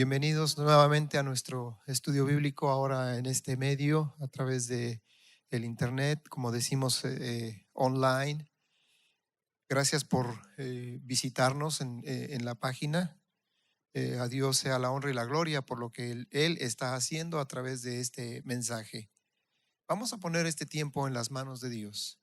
Bienvenidos nuevamente a nuestro estudio bíblico ahora en este medio a través de el internet, como decimos, online. Gracias por visitarnos en la página. A Dios sea la honra y la gloria por lo que Él está haciendo a través de este mensaje. Vamos a poner este tiempo en las manos de Dios.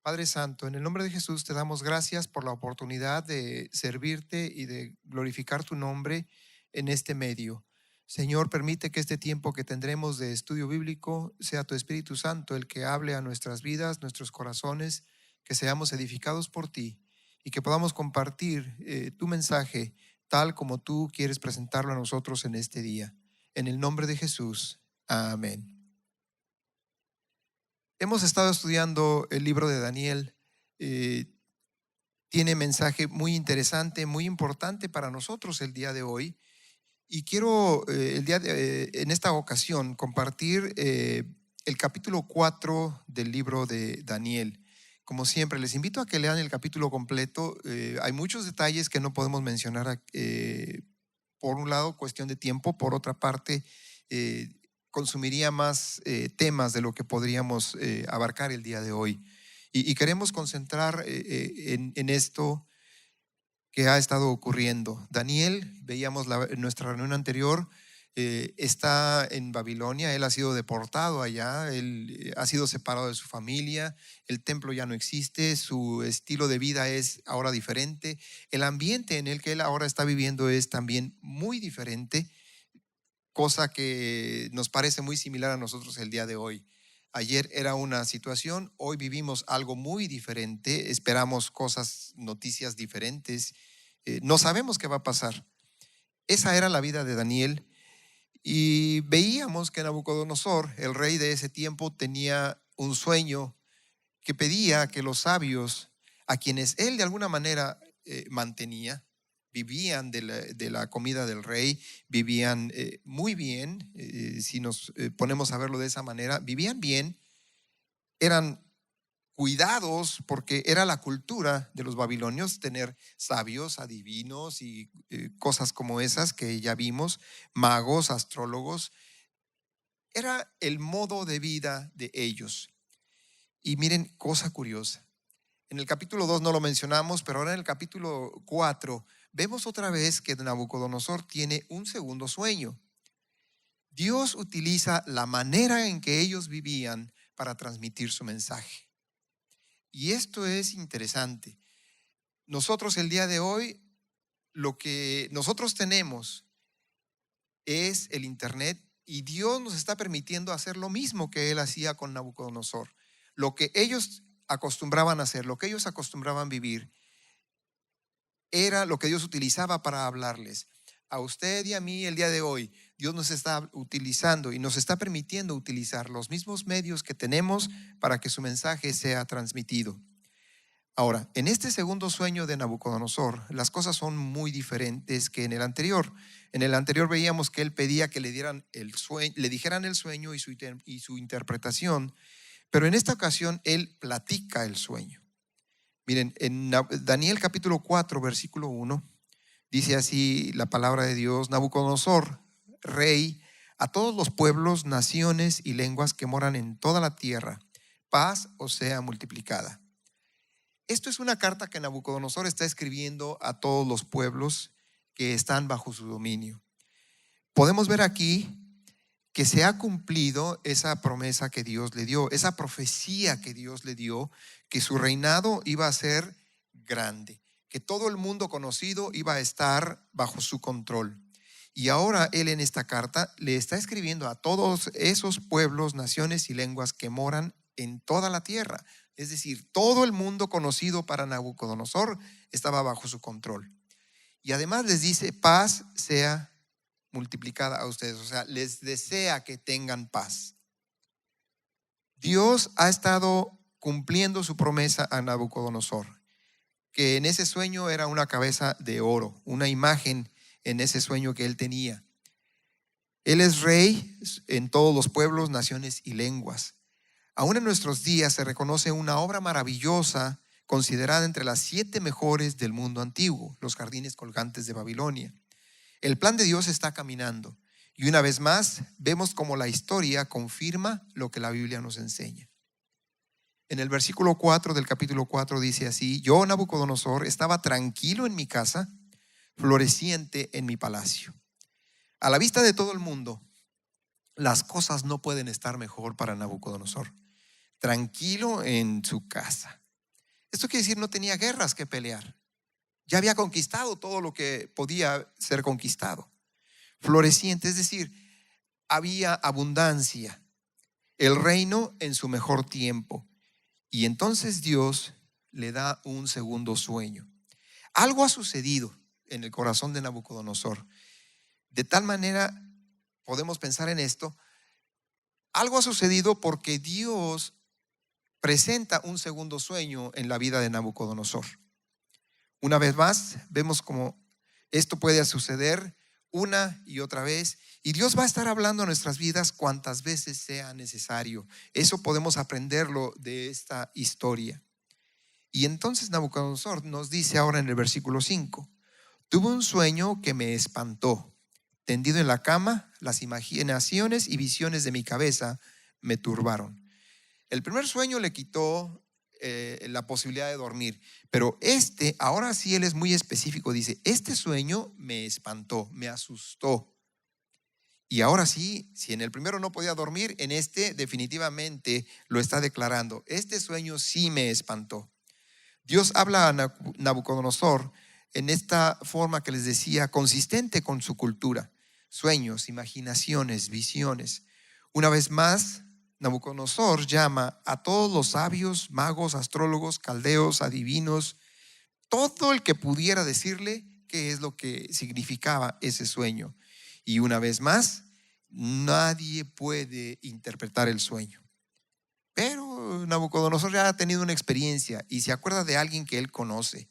Padre Santo, en el nombre de Jesús te damos gracias por la oportunidad de servirte y de glorificar tu nombre en este medio. Señor, permite que este tiempo que tendremos de estudio bíblico sea tu Espíritu Santo el que hable a nuestras vidas, nuestros corazones, que seamos edificados por ti y que podamos compartir tu mensaje tal como tú quieres presentarlo a nosotros en este día. En el nombre de Jesús. Amén. Hemos estado estudiando el libro de Daniel. eh, Tiene mensaje muy interesante, muy importante para nosotros el día de hoy. Y quiero en esta ocasión compartir el capítulo 4 del libro de Daniel. Como siempre, les invito a que lean el capítulo completo. Hay muchos detalles que no podemos mencionar. Por un lado, cuestión de tiempo. Por otra parte, eh, consumiría más temas de lo que podríamos abarcar el día de hoy. Y queremos concentrar en esto que ha estado ocurriendo. Daniel, veíamos en nuestra reunión anterior, está en Babilonia. Él ha sido deportado allá, él ha sido separado de su familia, el templo ya no existe, su estilo de vida es ahora diferente, el ambiente en el que él ahora está viviendo es también muy diferente, cosa que nos parece muy similar a nosotros el día de hoy. Ayer era una situación, hoy vivimos algo muy diferente, esperamos cosas, noticias diferentes, no sabemos qué va a pasar. Esa era la vida de Daniel y veíamos que Nabucodonosor, el rey de ese tiempo, tenía un sueño que pedía que los sabios, a quienes él de alguna manera mantenía, vivían de la comida del rey, vivían muy bien, si nos ponemos a verlo de esa manera, vivían bien, eran cuidados, porque era la cultura de los babilonios tener sabios, adivinos y cosas como esas que ya vimos, magos, astrólogos. Era el modo de vida de ellos. Y miren, cosa curiosa. En el capítulo 2 no lo mencionamos, pero ahora en el capítulo 4 vemos otra vez que Nabucodonosor tiene un segundo sueño. Dios utiliza la manera en que ellos vivían para transmitir su mensaje. Y esto es interesante. Nosotros el día de hoy, lo que nosotros tenemos es el internet y Dios nos está permitiendo hacer lo mismo que Él hacía con Nabucodonosor. Lo que ellos acostumbraban a hacer, lo que ellos acostumbraban vivir, era lo que Dios utilizaba para hablarles. A usted y a mí el día de hoy, Dios nos está utilizando y nos está permitiendo utilizar los mismos medios que tenemos para que su mensaje sea transmitido. Ahora, en este segundo sueño de Nabucodonosor, las cosas son muy diferentes que en el anterior. En el anterior veíamos que él pedía que le dieran el sueño, le dijeran el sueño y su interpretación, pero en esta ocasión él platica el sueño. Miren, en Daniel capítulo 4, versículo 1, dice así la palabra de Dios: Nabucodonosor, rey, a todos los pueblos, naciones y lenguas que moran en toda la tierra, paz os sea multiplicada. Esto es una carta que Nabucodonosor está escribiendo a todos los pueblos que están bajo su dominio. Podemos ver aquí que se ha cumplido esa promesa que Dios le dio, esa profecía que Dios le dio, que su reinado iba a ser grande, que todo el mundo conocido iba a estar bajo su control. Y ahora él en esta carta le está escribiendo a todos esos pueblos, naciones y lenguas que moran en toda la tierra. Es decir, todo el mundo conocido para Nabucodonosor estaba bajo su control. Y además les dice: paz sea multiplicada a ustedes. O sea, les desea que tengan paz. Dios ha estado cumpliendo su promesa a Nabucodonosor, que en ese sueño era una cabeza de oro, una imagen en ese sueño que él tenía. Él es rey en todos los pueblos, naciones y lenguas. Aún en nuestros días se reconoce una obra maravillosa considerada entre las 7 mejores del mundo antiguo, los jardines colgantes de Babilonia. El plan de Dios está caminando. Y una vez más, vemos cómo la historia confirma lo que la Biblia nos enseña. En el versículo 4 del capítulo 4 dice así: yo, Nabucodonosor, estaba tranquilo en mi casa, floreciente en mi palacio. A la vista de todo el mundo, las cosas no pueden estar mejor para Nabucodonosor. Tranquilo en su casa. Esto quiere decir no tenía guerras que pelear. Ya había conquistado todo lo que podía ser conquistado. Floreciente, es decir, había abundancia. El reino en su mejor tiempo. Y entonces Dios le da un segundo sueño. Algo ha sucedido en el corazón de Nabucodonosor. De tal manera, podemos pensar en esto, algo ha sucedido porque Dios presenta un segundo sueño en la vida de Nabucodonosor. Una vez más, vemos cómo esto puede suceder una y otra vez, y Dios va a estar hablando a nuestras vidas cuantas veces sea necesario. Eso podemos aprenderlo de esta historia. Y entonces Nabucodonosor nos dice ahora en el versículo 5: tuve un sueño que me espantó. Tendido en la cama, las imaginaciones y visiones de mi cabeza me turbaron. El primer sueño le quitó la posibilidad de dormir, pero ahora sí él es muy específico, dice: este sueño me espantó, me asustó. Y ahora sí, si en el primero no podía dormir, en este definitivamente lo está declarando: este sueño sí me espantó. Dios habla a Nabucodonosor en esta forma que les decía, consistente con su cultura: sueños, imaginaciones, visiones. Una vez más, Nabucodonosor llama a todos los sabios, magos, astrólogos, caldeos, adivinos, todo el que pudiera decirle qué es lo que significaba ese sueño. Y una vez más, nadie puede interpretar el sueño. Pero Nabucodonosor ya ha tenido una experiencia y se acuerda de alguien que él conoce.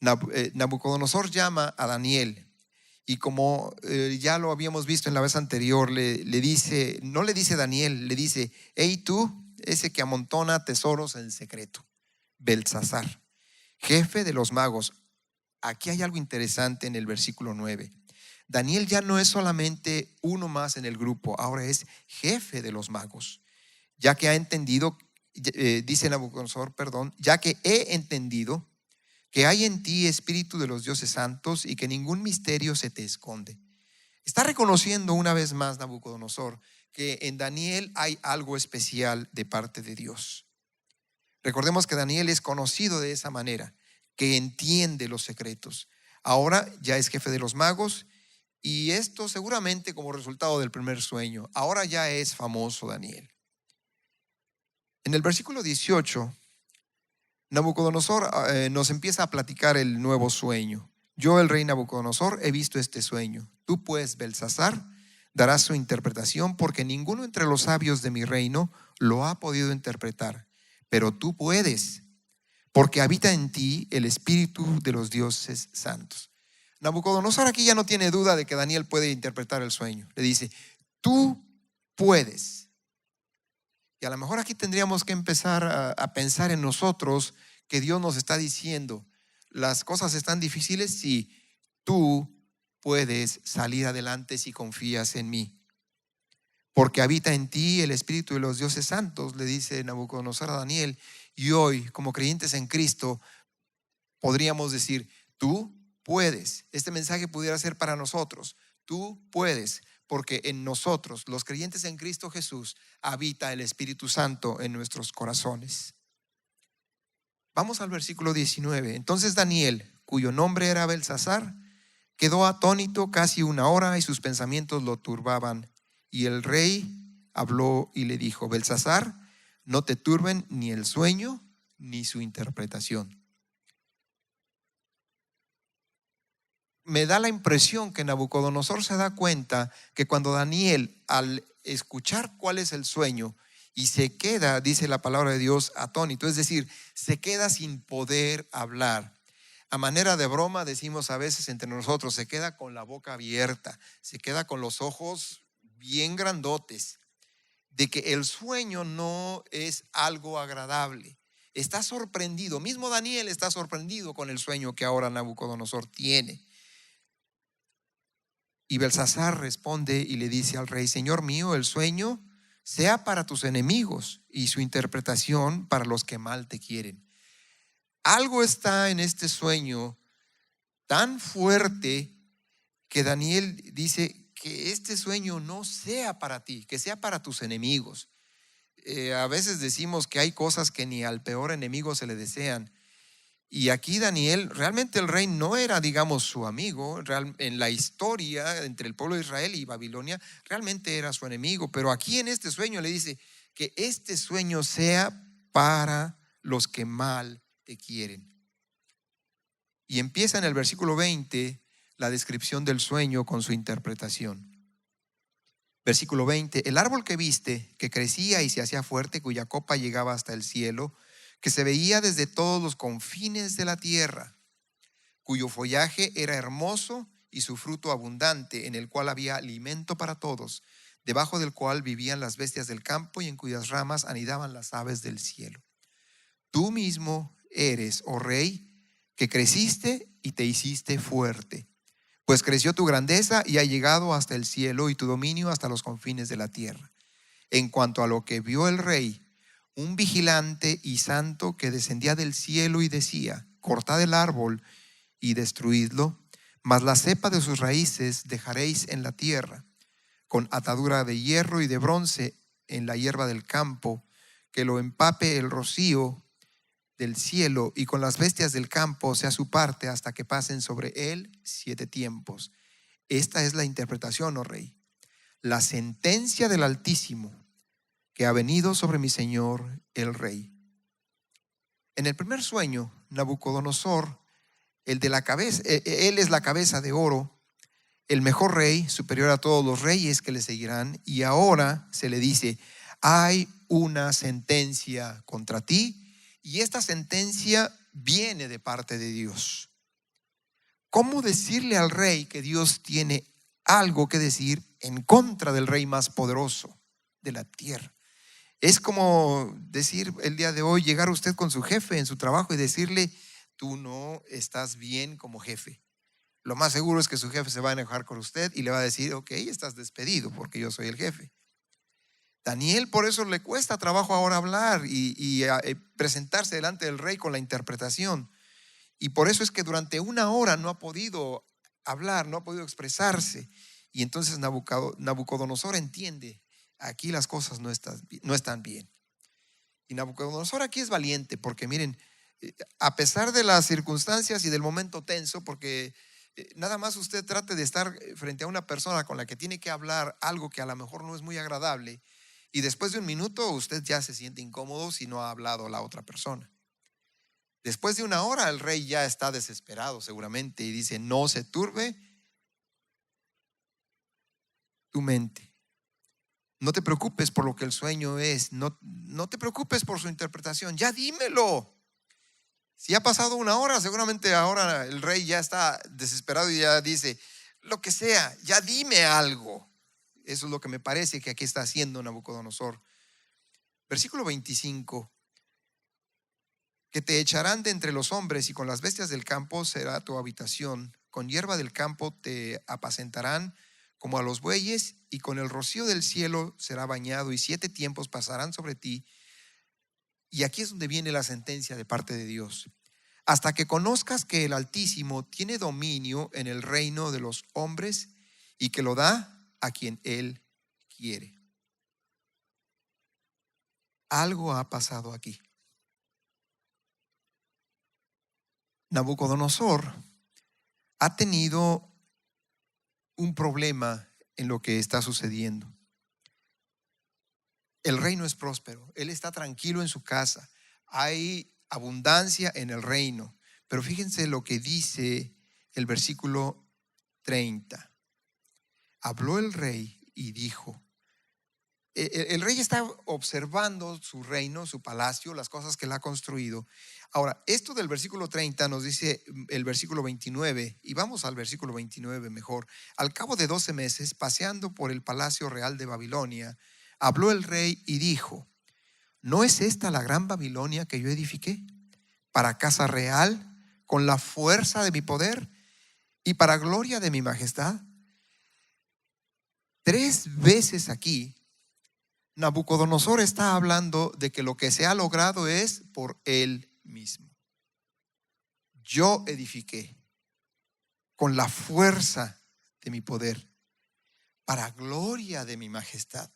Nabucodonosor llama a Daniel. Y como ya lo habíamos visto en la vez anterior, le dice, no le dice Daniel, le dice: hey tú, ese que amontona tesoros en secreto, Beltsasar, jefe de los magos. Aquí hay algo interesante en el versículo 9. Daniel ya no es solamente uno más en el grupo, ahora es jefe de los magos. Ya que ha entendido, dice Nabucodonosor, ya que he entendido que hay en ti espíritu de los dioses santos y que ningún misterio se te esconde. Está reconociendo una vez más Nabucodonosor que en Daniel hay algo especial de parte de Dios. Recordemos que Daniel es conocido de esa manera, que entiende los secretos. Ahora ya es jefe de los magos, y esto seguramente como resultado del primer sueño. Ahora ya es famoso Daniel. En el versículo 18, Nabucodonosor nos empieza a platicar el nuevo sueño. Yo, el rey Nabucodonosor, he visto este sueño. Tú, pues, Beltsasar, darás su interpretación, porque ninguno entre los sabios de mi reino lo ha podido interpretar. Pero tú puedes, porque habita en ti el espíritu de los dioses santos. Nabucodonosor aquí ya no tiene duda de que Daniel puede interpretar el sueño. Le dice: tú puedes. Y a lo mejor aquí tendríamos que empezar a pensar en nosotros, que Dios nos está diciendo: las cosas están difíciles, sí, tú puedes salir adelante si confías en mí. Porque habita en ti el espíritu de los dioses santos, le dice Nabucodonosor a Daniel. Y hoy, como creyentes en Cristo, podríamos decir: tú puedes. Este mensaje pudiera ser para nosotros: tú puedes, porque en nosotros, los creyentes en Cristo Jesús, habita el Espíritu Santo en nuestros corazones. Vamos al versículo 19. Entonces Daniel, cuyo nombre era Beltsasar, quedó atónito casi una hora, y sus pensamientos lo turbaban. Y el rey habló y le dijo: Beltsasar, no te turben ni el sueño ni su interpretación. Me da la impresión que Nabucodonosor se da cuenta que cuando Daniel, al escuchar cuál es el sueño, y se queda, dice la palabra de Dios, atónito, es decir, se queda sin poder hablar. A manera de broma decimos a veces entre nosotros: se queda con la boca abierta, se queda con los ojos bien grandotes, de que el sueño no es algo agradable. Está sorprendido, mismo Daniel está sorprendido con el sueño que ahora Nabucodonosor tiene. Y Belsasar responde y le dice al rey: Señor mío, el sueño sea para tus enemigos y su interpretación para los que mal te quieren. Algo está en este sueño tan fuerte que Daniel dice que este sueño no sea para ti, que sea para tus enemigos. A veces decimos que hay cosas que ni al peor enemigo se le desean. Y aquí Daniel, realmente el rey no era, digamos, su amigo. En la historia entre el pueblo de Israel y Babilonia, realmente era su enemigo. Pero aquí en este sueño le dice que este sueño sea para los que mal te quieren. Y empieza en el versículo 20 la descripción del sueño con su interpretación. Versículo 20: el árbol que viste, que crecía y se hacía fuerte, cuya copa llegaba hasta el cielo, que se veía desde todos los confines de la tierra, cuyo follaje era hermoso y su fruto abundante, en el cual había alimento para todos, debajo del cual vivían las bestias del campo y en cuyas ramas anidaban las aves del cielo. Tú mismo eres, oh rey, que creciste y te hiciste fuerte, pues creció tu grandeza y ha llegado hasta el cielo y tu dominio hasta los confines de la tierra. En cuanto a lo que vio el rey, un vigilante y santo que descendía del cielo y decía: cortad el árbol y destruidlo, mas la cepa de sus raíces dejaréis en la tierra, con atadura de hierro y de bronce en la hierba del campo, que lo empape el rocío del cielo, y con las bestias del campo sea su parte hasta que pasen sobre él 7 tiempos. Esta es la interpretación, oh rey, la sentencia del Altísimo que ha venido sobre mi señor el rey. En el primer sueño, Nabucodonosor, el de la cabeza, él es la cabeza de oro, el mejor rey, superior a todos los reyes que le seguirán, y ahora se le dice: hay una sentencia contra ti, y esta sentencia viene de parte de Dios. ¿Cómo decirle al rey que Dios tiene algo que decir en contra del rey más poderoso de la tierra? Es como decir el día de hoy, llegar usted con su jefe en su trabajo y decirle: tú no estás bien como jefe. Lo más seguro es que su jefe se va a enojar con usted y le va a decir: ok, estás despedido porque yo soy el jefe. Daniel por eso le cuesta trabajo ahora hablar y presentarse delante del rey con la interpretación. Y por eso es que durante 1 hora no ha podido hablar, no ha podido expresarse. Y entonces Nabucodonosor entiende: aquí las cosas no están bien. Y Nabucodonosor aquí es valiente porque miren, a pesar de las circunstancias y del momento tenso, porque nada más usted trate de estar frente a una persona con la que tiene que hablar algo que a lo mejor no es muy agradable, y después de 1 minuto usted ya se siente incómodo si no ha hablado la otra persona. Después de 1 hora el rey ya está desesperado seguramente y dice: no se turbe tu mente. No te preocupes por lo que el sueño es. No te preocupes por su interpretación. Ya dímelo. Si ha pasado 1 hora, seguramente ahora el rey ya está desesperado y ya dice: lo que sea, ya dime algo. Eso es lo que me parece que aquí está haciendo Nabucodonosor. Versículo 25: que te echarán de entre los hombres, y con las bestias del campo será tu habitación. Con hierba del campo te apacentarán como a los bueyes, y con el rocío del cielo será bañado, y 7 tiempos pasarán sobre ti. Y aquí es donde viene la sentencia de parte de Dios: hasta que conozcas que el Altísimo tiene dominio en el reino de los hombres, y que lo da a quien Él quiere. Algo ha pasado aquí. Nabucodonosor ha tenido un problema en lo que está sucediendo. El reino es próspero, él está tranquilo en su casa, hay abundancia en el reino. Pero fíjense lo que dice el versículo 30. Habló el rey y dijo. El rey está observando su reino, su palacio, las cosas que él ha construido. Ahora, esto del versículo 30 nos dice el versículo 29, y vamos al versículo 29 mejor. Al cabo de 12 meses, paseando por el palacio real de Babilonia, habló el rey y dijo: ¿no es esta la gran Babilonia que yo edifiqué para casa real, con la fuerza de mi poder y para gloria de mi majestad? 3 veces aquí, Nabucodonosor está hablando de que lo que se ha logrado es por él mismo. Yo edifiqué con la fuerza de mi poder, para gloria de mi majestad.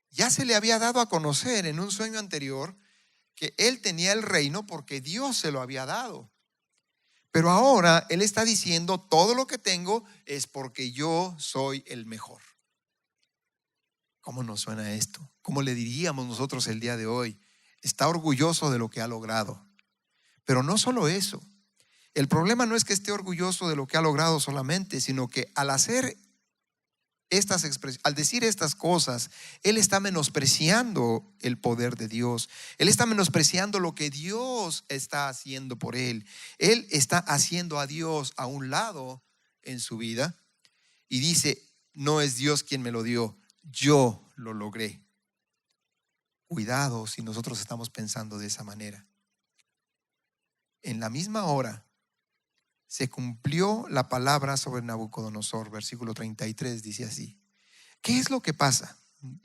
Ya se le había dado a conocer en un sueño anterior que él tenía el reino porque Dios se lo había dado. Pero ahora él está diciendo, todo lo que tengo es porque yo soy el mejor. ¿Cómo nos suena esto? ¿Cómo le diríamos nosotros el día de hoy? Está orgulloso de lo que ha logrado. Pero no solo eso. El problema no es que esté orgulloso de lo que ha logrado solamente, sino que al decir estas cosas, él está menospreciando el poder de Dios. Él está menospreciando lo que Dios está haciendo por él. Él está haciendo a Dios a un lado en su vida y dice, no es Dios quien me lo dio, yo lo logré. Cuidado si nosotros estamos pensando de esa manera. En la misma hora se cumplió la palabra sobre Nabucodonosor. Versículo 33 dice así. ¿Qué es lo que pasa?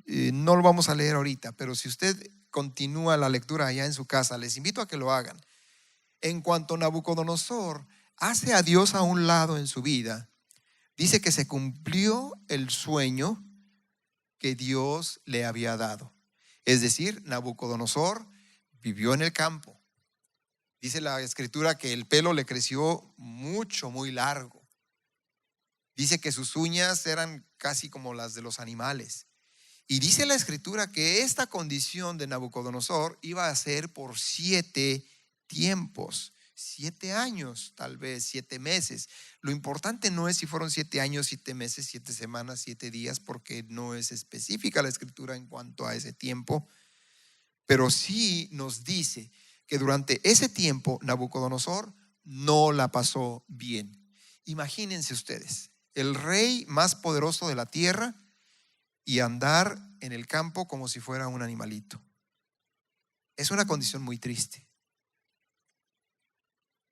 No lo vamos a leer ahorita, pero si usted continúa la lectura allá en su casa, les invito a que lo hagan. En cuanto Nabucodonosor hace a Dios a un lado en su vida, dice que se cumplió el sueño que Dios le había dado. Es decir, Nabucodonosor vivió en el campo. Dice la escritura que el pelo le creció mucho, muy largo. Dice que sus uñas eran casi como las de los animales. Y dice la escritura que esta condición de Nabucodonosor iba a ser por 7 tiempos, 7 años, tal vez 7 meses. Lo importante no es si fueron 7 años, 7 meses, 7 semanas, 7 días, porque no es específica la escritura en cuanto a ese tiempo. Pero sí nos dice que durante ese tiempo Nabucodonosor no la pasó bien. Imagínense ustedes, el rey más poderoso de la tierra y andar en el campo como si fuera un animalito. Es una condición muy triste.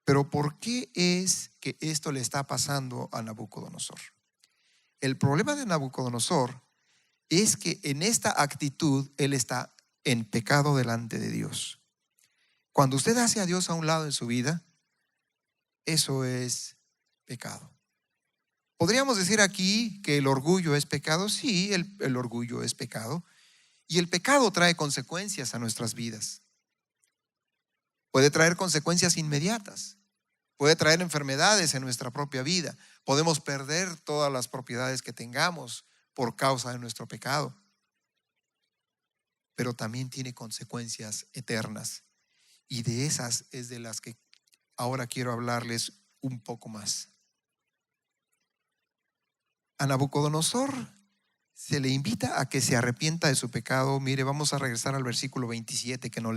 Pero ¿por qué es que esto le está pasando a Nabucodonosor? El problema de Nabucodonosor es que en esta actitud él está en pecado delante de Dios. Cuando usted hace a Dios a un lado en su vida, eso es pecado. ¿Podríamos decir aquí que el orgullo es pecado? Sí, el orgullo es pecado. Y el pecado trae consecuencias a nuestras vidas. Puede traer consecuencias inmediatas. Puede traer enfermedades en nuestra propia vida. Podemos perder todas las propiedades que tengamos por causa de nuestro pecado. Pero también tiene consecuencias eternas. Y de esas es de las que ahora quiero hablarles un poco más. A Nabucodonosor se le invita a que se arrepienta de su pecado. Mire, vamos a regresar al versículo 27 que no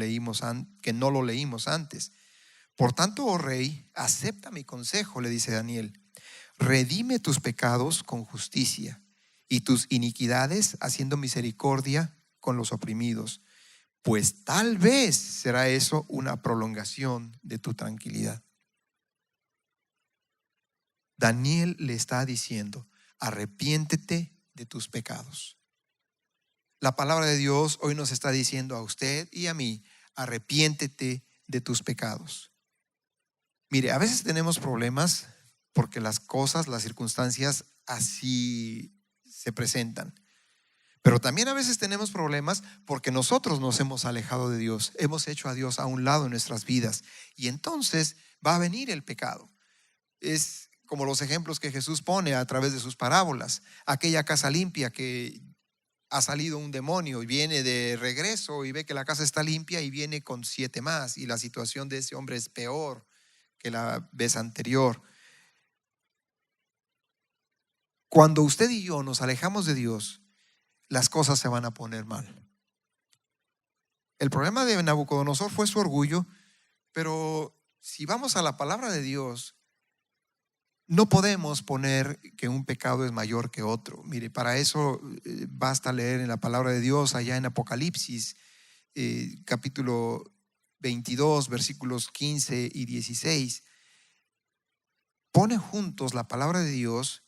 lo leímos antes. Por tanto, oh rey, acepta mi consejo, le dice Daniel. Redime tus pecados con justicia y tus iniquidades haciendo misericordia con los oprimidos, pues tal vez será eso una prolongación de tu tranquilidad. Daniel le está diciendo, arrepiéntete de tus pecados. La palabra de Dios hoy nos está diciendo a usted y a mí, arrepiéntete de tus pecados. Mire, a veces tenemos problemas porque las cosas, las circunstancias así se presentan. Pero también a veces tenemos problemas porque nosotros nos hemos alejado de Dios, hemos hecho a Dios a un lado en nuestras vidas y entonces va a venir el pecado. Es como los ejemplos que Jesús pone a través de sus parábolas. Aquella casa limpia que ha salido un demonio y viene de regreso y ve que la casa está limpia y viene con 7 más y la situación de ese hombre es peor que la vez anterior. Cuando usted y yo nos alejamos de Dios, las cosas se van a poner mal. El problema de Nabucodonosor fue su orgullo, pero si vamos a la palabra de Dios, no podemos poner que un pecado es mayor que otro. Mire, para eso basta leer en la palabra de Dios allá en Apocalipsis, capítulo 22, versículos 15 y 16. Pone juntos la palabra de Dios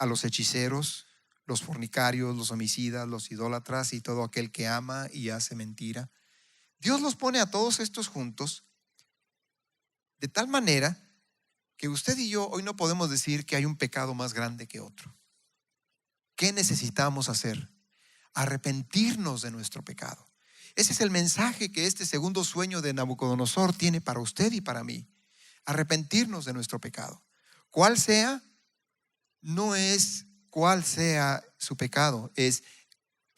a los hechiceros, los fornicarios, los homicidas, los idólatras y todo aquel que ama y hace mentira. Dios los pone a todos estos juntos de tal manera que usted y yo hoy no podemos decir que hay un pecado más grande que otro. ¿Qué necesitamos hacer? Arrepentirnos de nuestro pecado. Ese es el mensaje que este segundo sueño de Nabucodonosor tiene para usted y para mí. Arrepentirnos de nuestro pecado. Cuál sea, no es cuál sea su pecado, es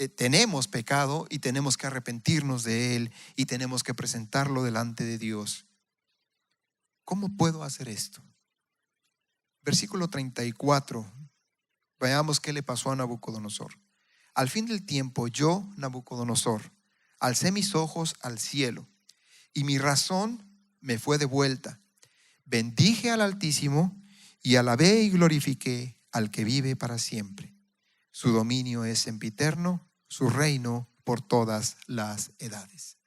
tenemos pecado y tenemos que arrepentirnos de él y tenemos que presentarlo delante de Dios. ¿Cómo puedo hacer esto? Versículo 34. Veamos qué le pasó a Nabucodonosor. Al fin del tiempo, yo, Nabucodonosor, alcé mis ojos al cielo y mi razón me fue devuelta. Bendije al Altísimo y alabé y glorifiqué al que vive para siempre. Su dominio es sempiterno, su reino por todas las edades.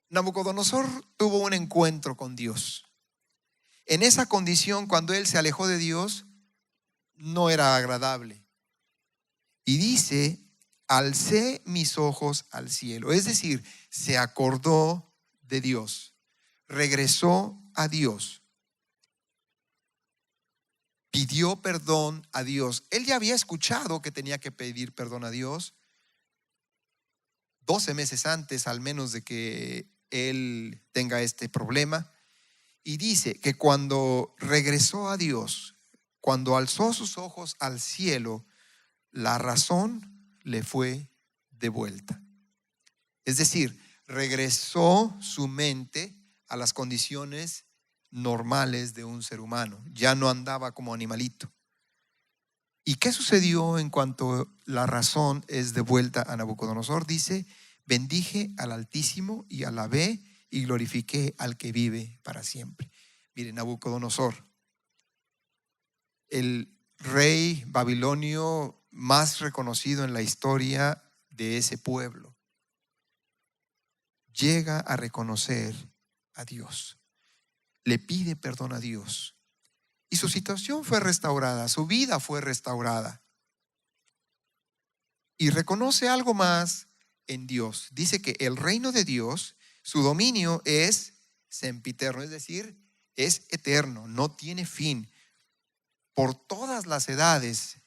Nabucodonosor tuvo un encuentro con Dios. En esa condición, cuando él se alejó de Dios, no era agradable. Y dice, alcé mis ojos al cielo. Es decir, se acordó de Dios, regresó a Dios, pidió perdón a Dios. Él ya había escuchado que tenía que pedir perdón a Dios 12 meses antes, al menos de que él tenga este problema. Y dice que cuando regresó a Dios, cuando alzó sus ojos al cielo, la razón le fue devuelta. Es decir, regresó su mente a las condiciones normales de un ser humano. Ya no andaba como animalito. ¿Y qué sucedió en cuanto la razón es devuelta a Nabucodonosor? Dice, bendije al Altísimo y alabé y glorifiqué al que vive para siempre. Mire, Nabucodonosor, el rey babilonio más reconocido en la historia de ese pueblo, llega a reconocer a Dios, le pide perdón a Dios y su situación fue restaurada, su vida fue restaurada y reconoce algo más en Dios. Dice que el reino de Dios, su dominio es sempiterno, es decir, es eterno, no tiene fin. Por todas las edades,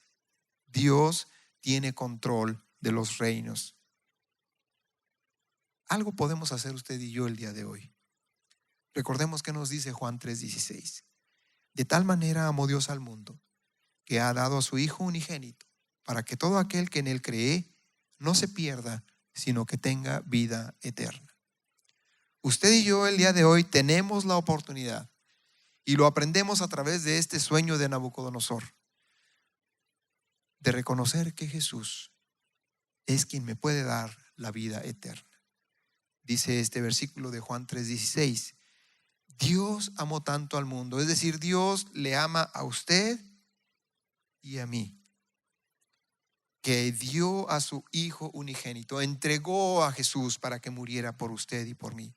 Dios tiene control de los reinos. Algo podemos hacer usted y yo el día de hoy. Recordemos que nos dice Juan 3:16. De tal manera amó Dios al mundo, que ha dado a su Hijo unigénito, para que todo aquel que en él cree no se pierda, sino que tenga vida eterna. Usted y yo el día de hoy tenemos la oportunidad, y lo aprendemos a través de este sueño de Nabucodonosor, de reconocer que Jesús es quien me puede dar la vida eterna. Dice este versículo de Juan 3:16, Dios amó tanto al mundo, es decir, Dios le ama a usted y a mí, que dio a su Hijo unigénito, entregó a Jesús para que muriera por usted y por mí.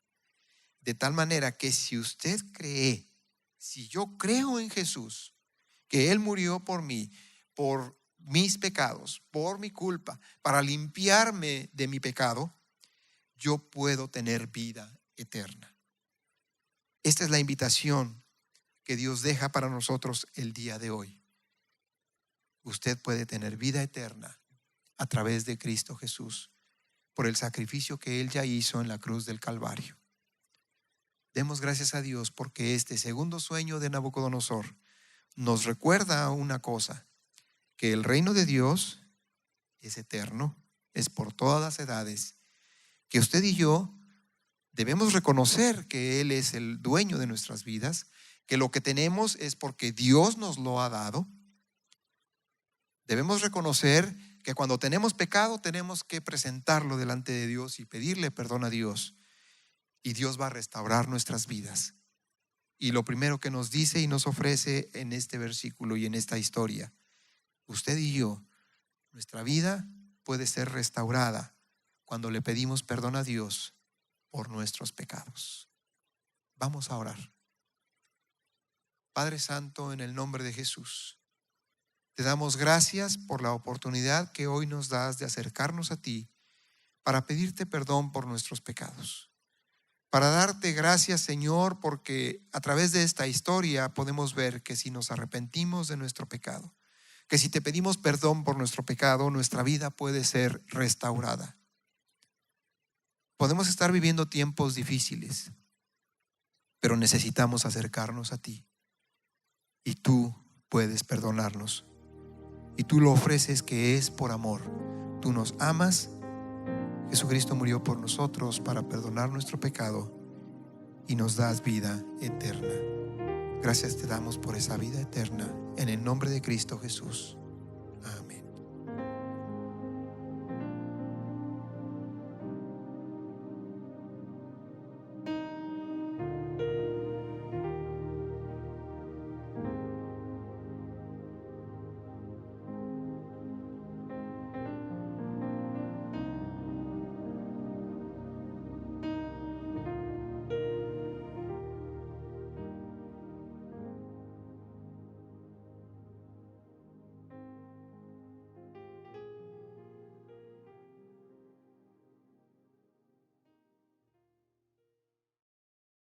De tal manera que si usted cree, si yo creo en Jesús, que Él murió por mí, por mis pecados, por mi culpa, para limpiarme de mi pecado, yo puedo tener vida eterna. Esta es la invitación que Dios deja para nosotros el día de hoy. Usted puede tener vida eterna a través de Cristo Jesús, por el sacrificio que Él ya hizo en la cruz del Calvario. Demos gracias a Dios porque este segundo sueño de Nabucodonosor nos recuerda una cosa, que el reino de Dios es eterno, es por todas las edades, que usted y yo debemos reconocer que Él es el dueño de nuestras vidas, que lo que tenemos es porque Dios nos lo ha dado. Debemos reconocer que cuando tenemos pecado tenemos que presentarlo delante de Dios y pedirle perdón a Dios. Y Dios va a restaurar nuestras vidas. Y lo primero que nos dice y nos ofrece en este versículo y en esta historia, usted y yo, nuestra vida puede ser restaurada cuando le pedimos perdón a Dios por nuestros pecados. Vamos a orar. Padre Santo, en el nombre de Jesús, Te damos gracias por la oportunidad que hoy nos das de acercarnos a ti para pedirte perdón por nuestros pecados. Para darte gracias, Señor, porque a través de esta historia podemos ver que si nos arrepentimos de nuestro pecado, que si te pedimos perdón por nuestro pecado, nuestra vida puede ser restaurada. Podemos estar viviendo tiempos difíciles, pero necesitamos acercarnos a ti. Y tú puedes perdonarnos. Y tú lo ofreces, que es por amor. Tú nos amas. Jesucristo murió por nosotros para perdonar nuestro pecado y nos das vida eterna. Gracias te damos por esa vida eterna, en el nombre de Cristo Jesús.